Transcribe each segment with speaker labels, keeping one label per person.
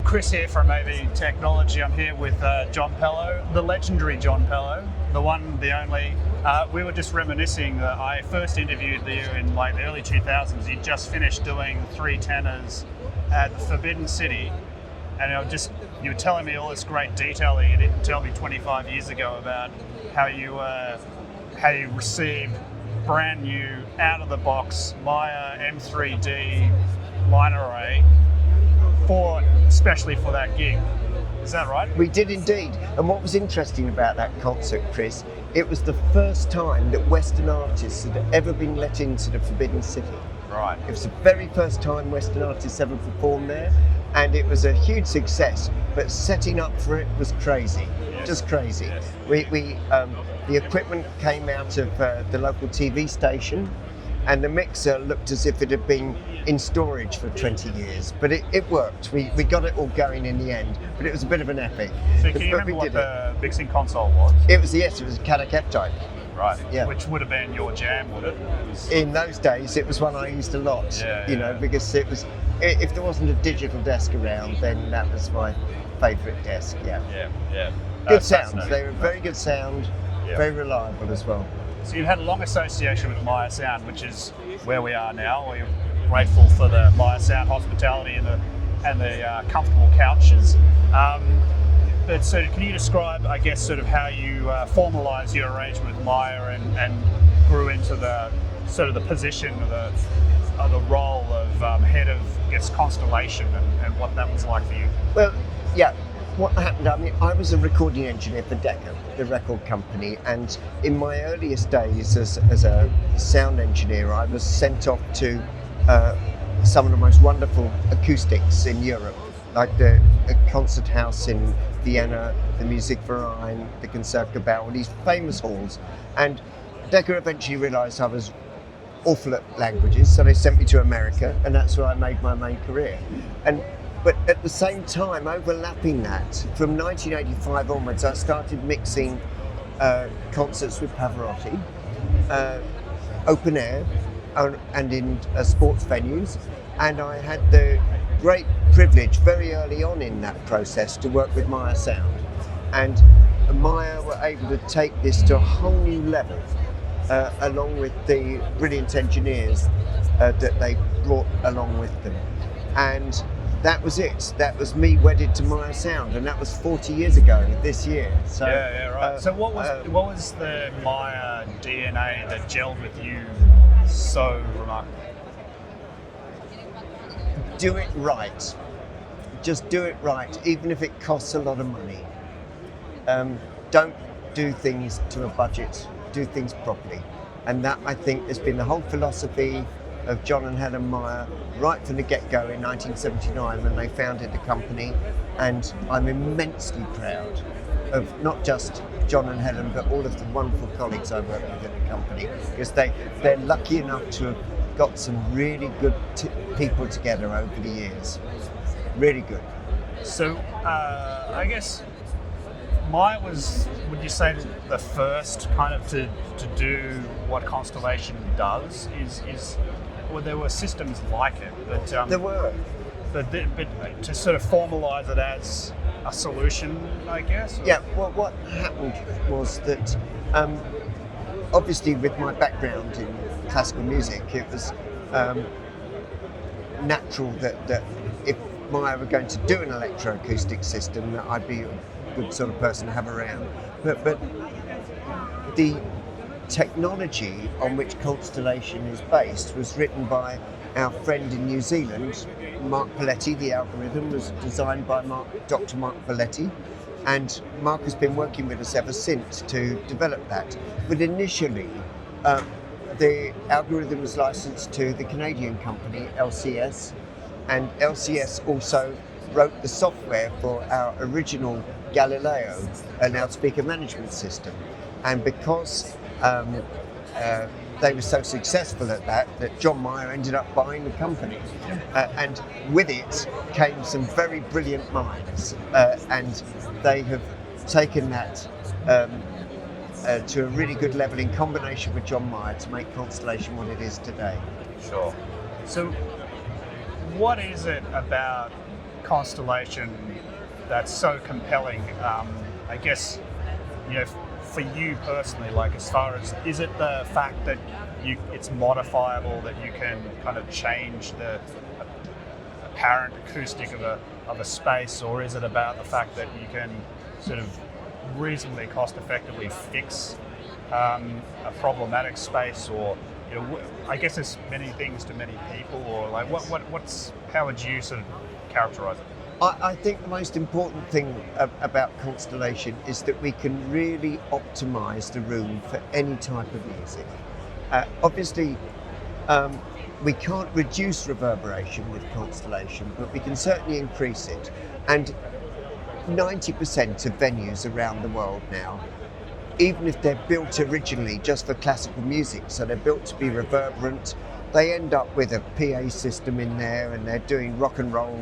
Speaker 1: Chris here from AV.technology. I'm here with John Pellowe, the legendary John Pellowe, the one, the only. We were just reminiscing that I first interviewed you in like the early 2000s. You'd just finished doing 3 tenors at the Forbidden City, and you were telling me all this great detail that you didn't tell me 25 years ago about how you received brand new, out of the box Meyer M3D line array especially for that gig. Is that right?
Speaker 2: We did indeed. And what was interesting about that concert, Chris, it was the first time that Western artists had ever been let into the Forbidden City.
Speaker 1: Right.
Speaker 2: It was the very first time Western artists ever performed there, and it was a huge success, but setting up for it was crazy. Yes. Just crazy. Yes. The equipment came out of the local TV station, and the mixer looked as if it had been in storage for 20 years, but it worked. We got it all going in the end, but it was a bit of an epic.
Speaker 1: So can you remember what the mixing console was?
Speaker 2: It was a Cadec F-Type.
Speaker 1: Right,
Speaker 2: yeah.
Speaker 1: Which would have been your jam, would it?
Speaker 2: In those days, it was one I used a lot, because it was, if there wasn't a digital desk around, then that was my favourite desk,
Speaker 1: Yeah.
Speaker 2: Good sound, they were very good sound, very reliable as well.
Speaker 1: So you've had a long association with Meyer Sound, which is where we are now. We're grateful for the Meyer Sound hospitality and the comfortable couches. But so can you describe, I guess, sort of how you formalised your arrangement with Meyer and grew into the sort of the position of the role of head of, I guess, Constellation and what that was like for you?
Speaker 2: Well, yeah. What happened, I was a recording engineer for Decca, the record company, and in my earliest days as a sound engineer, I was sent off to some of the most wonderful acoustics in Europe, like the Concert House in Vienna, the Musikverein, the Concertgebouw, all these famous halls. And Decca eventually realised I was awful at languages, so they sent me to America, and that's where I made my main career. But at the same time, overlapping that, from 1985 onwards, I started mixing concerts with Pavarotti, open air, and in sports venues. And I had the great privilege very early on in that process to work with Meyer Sound. And Meyer were able to take this to a whole new level, along with the brilliant engineers that they brought along with them. And that was it. That was me wedded to Meyer Sound, and that was 40 years ago this year. So,
Speaker 1: right. So what was the Meyer DNA that gelled with you so remarkably?
Speaker 2: Do it right. Just do it right, even if it costs a lot of money. Don't do things to a budget. Do things properly, and that, I think, has been the whole philosophy of John and Helen Meyer right from the get-go in 1979 when they founded the company. And I'm immensely proud of not just John and Helen, but all of the wonderful colleagues I work with at the company, because they're lucky enough to have got some really good people together over the years. Really good.
Speaker 1: So I guess Meyer was, would you say, the first kind of to do what Constellation does? Well, there were systems like it, but
Speaker 2: there were.
Speaker 1: But to sort of formalise it as a solution, I guess. Or?
Speaker 2: Yeah. Well, what happened was that obviously, with my background in classical music, it was natural that if Meyer were going to do an electroacoustic system, that I'd be a good sort of person to have around. But the technology on which Constellation is based was written by our friend in New Zealand, Mark Pelletti. The algorithm was designed by Dr. Mark Pelletti, and Mark has been working with us ever since to develop that. But initially, the algorithm was licensed to the Canadian company LCS, and LCS also wrote the software for our original Galileo, a loudspeaker management system. And because they were so successful at that John Meyer ended up buying the company. And with it came some very brilliant minds. And they have taken that to a really good level in combination with John Meyer to make Constellation what it is today.
Speaker 1: Sure. So what is it about Constellation that's so compelling? I guess, for you personally, like as far as, is it the fact that it's modifiable, that you can kind of change the apparent acoustic of a space, or is it about the fact that you can sort of reasonably cost effectively fix a problematic space, or I guess there's many things to many people, or like how would you sort of characterize it?
Speaker 2: I think the most important thing about Constellation is that we can really optimize the room for any type of music. Obviously, we can't reduce reverberation with Constellation, but we can certainly increase it. And 90% of venues around the world now, even if they're built originally just for classical music, so they're built to be reverberant, they end up with a PA system in there, and they're doing rock and roll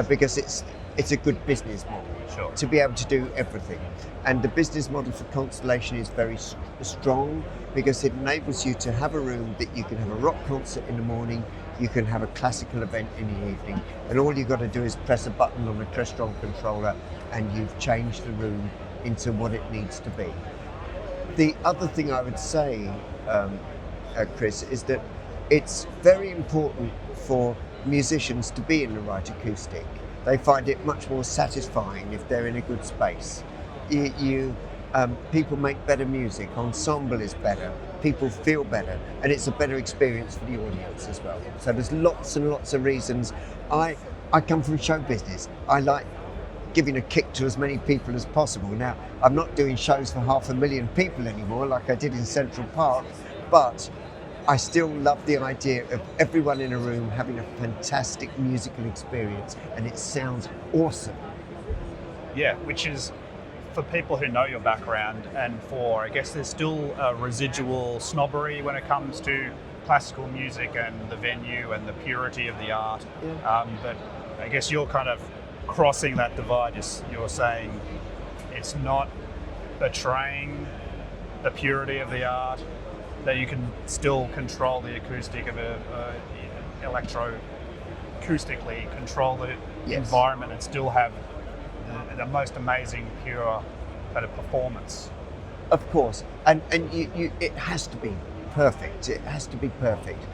Speaker 2: because it's a good business model.
Speaker 1: Sure.
Speaker 2: To be able to do everything. And the business model for Constellation is very strong because it enables you to have a room that you can have a rock concert in the morning, you can have a classical event in the evening, and all you've got to do is press a button on a Crestron controller and you've changed the room into what it needs to be. The other thing I would say, Chris, is that it's very important for musicians to be in the right acoustic. They find it much more satisfying if they're in a good space. People make better music, ensemble is better, people feel better, and it's a better experience for the audience as well. So there's lots and lots of reasons. I come from show business. I like giving a kick to as many people as possible. Now, I'm not doing shows for 500,000 people anymore like I did in Central Park, but I still love the idea of everyone in a room having a fantastic musical experience, and it sounds awesome.
Speaker 1: Yeah, which is, for people who know your background, and for, I guess there's still a residual snobbery when it comes to classical music and the venue and the purity of the art.
Speaker 2: Yeah.
Speaker 1: But I guess you're kind of crossing that divide. You're saying it's not betraying the purity of the art, that you can still control the acoustic of electro-acoustically control the environment and still have the most amazing, pure kind of performance.
Speaker 2: Of course, and it has to be perfect. It has to be perfect.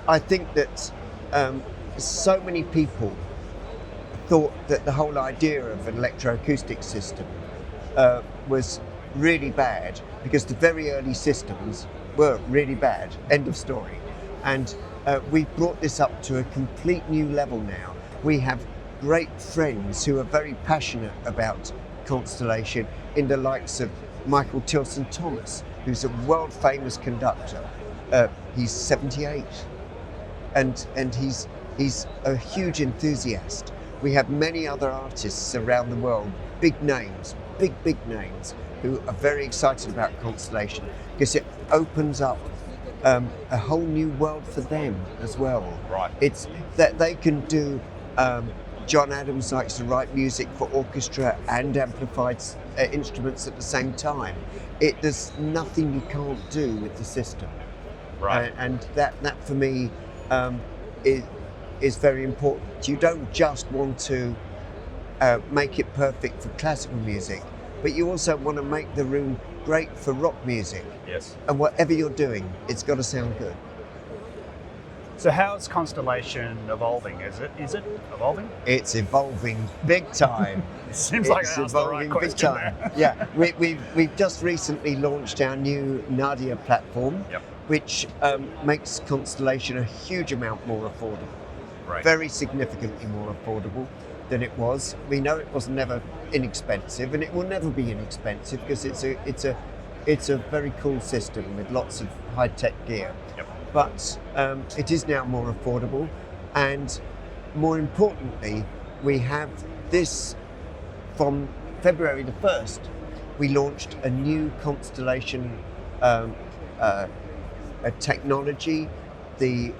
Speaker 2: I think that so many people thought that the whole idea of an electroacoustic system was really bad, because the very early systems were really bad, end of story. And we've brought this up to a complete new level now. We have great friends who are very passionate about Constellation, in the likes of Michael Tilson Thomas, who's a world famous conductor. He's 78 and he's a huge enthusiast. We have many other artists around the world, big names, big names, who are very excited about Constellation because it opens up a whole new world for them as well.
Speaker 1: Right.
Speaker 2: It's that they can do. John Adams likes to write music for orchestra and amplified instruments at the same time. There's nothing you can't do with the system.
Speaker 1: Right.
Speaker 2: And that for me is very important. You don't just want to make it perfect for classical music, but you also want to make the room great for rock music.
Speaker 1: Yes.
Speaker 2: And whatever you're doing, it's got to sound good.
Speaker 1: So how's Constellation evolving? Is it evolving?
Speaker 2: It's evolving big time.
Speaker 1: It seems like I asked the right question there.
Speaker 2: Yeah, we've just recently launched our new Nadia platform,
Speaker 1: Yep.
Speaker 2: which makes Constellation a huge amount more affordable.
Speaker 1: Right.
Speaker 2: Very significantly more affordable than it was. We know it was never inexpensive, and it will never be inexpensive because it's a very cool system with lots of high-tech gear.
Speaker 1: Yep.
Speaker 2: But it is now more affordable, and more importantly, we have this from February the 1st. We launched a new Constellation a technology. The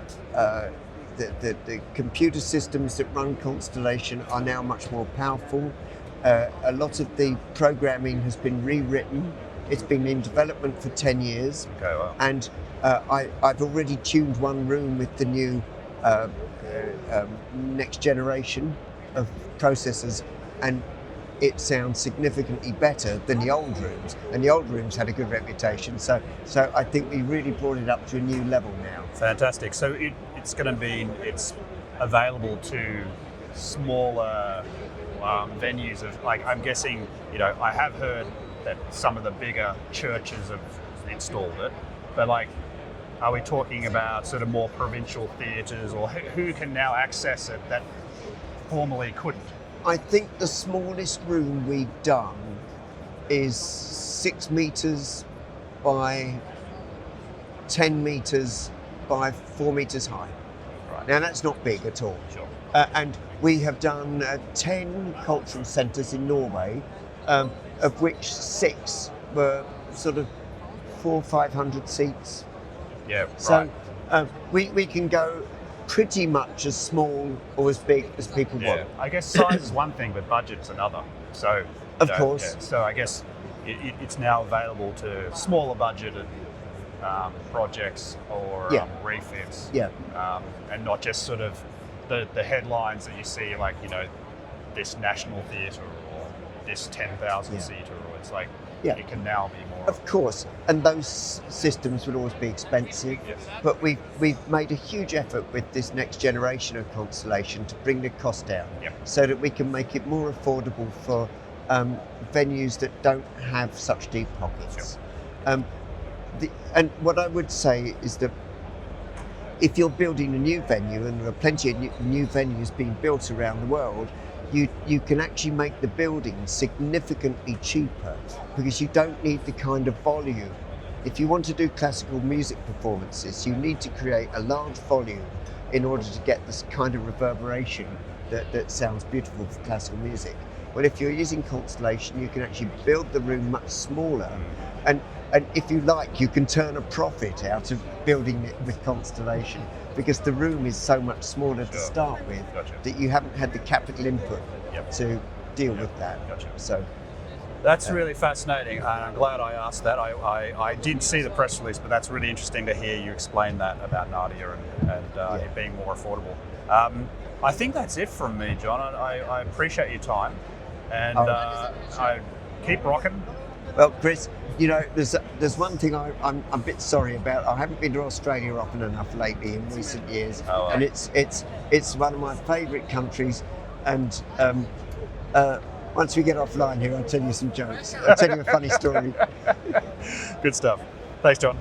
Speaker 2: computer systems that run Constellation are now much more powerful. A lot of the programming has been rewritten. It's been in development for 10 years.
Speaker 1: Okay, wow.
Speaker 2: And I've already tuned one room with the new next generation of processors, and it sounds significantly better than the old rooms. And the old rooms had a good reputation. So I think we really brought it up to a new level now.
Speaker 1: Fantastic. So it's available to smaller venues of, like, I'm guessing, I have heard that some of the bigger churches have installed it, but like, are we talking about sort of more provincial theatres, or who can now access it that formerly couldn't?
Speaker 2: I think the smallest room we've done is 6 meters by 10 meters by 4 meters high.
Speaker 1: Right.
Speaker 2: Now that's not big at all.
Speaker 1: Sure.
Speaker 2: And we have done 10 cultural centres in Norway, of which 6 were sort of 400 or 500 seats.
Speaker 1: Yeah,
Speaker 2: So
Speaker 1: right.
Speaker 2: we can go pretty much as small or as big as people want.
Speaker 1: I guess size is one thing, but budget's another. So,
Speaker 2: Of course.
Speaker 1: Yeah, so I guess it's now available to smaller budgeted projects or refits.
Speaker 2: Yeah.
Speaker 1: And not just sort of the headlines that you see, like, this national theatre or this 10,000 seater, or it's like, it can now be more.
Speaker 2: Of course, and those systems will always be expensive,
Speaker 1: Yes.
Speaker 2: but we've made a huge effort with this next generation of Constellation to bring the cost down, so that we can make it more affordable for venues that don't have such deep pockets.
Speaker 1: Sure.
Speaker 2: And what I would say is that if you're building a new venue, and there are plenty of new venues being built around the world, you can actually make the building significantly cheaper, because you don't need the kind of volume. If you want to do classical music performances, you need to create a large volume in order to get this kind of reverberation that sounds beautiful for classical music. Well, if you're using Constellation, you can actually build the room much smaller, and if you like, you can turn a profit out of building it with Constellation, because the room is so much smaller to start with that you haven't had the capital input to deal with that.
Speaker 1: Gotcha.
Speaker 2: So
Speaker 1: that's really fascinating, and I'm glad I asked that. I did see the press release, but that's really interesting to hear you explain that about Nadia and it being more affordable. I think that's it from me, John. I appreciate your time, and I keep rocking.
Speaker 2: Well, Chris, there's one thing I'm a bit sorry about. I haven't been to Australia often enough lately in recent years, and it's one of my favourite countries. And once we get offline here, I'll tell you some jokes. I'll tell you a funny story.
Speaker 1: Good stuff. Thanks, John.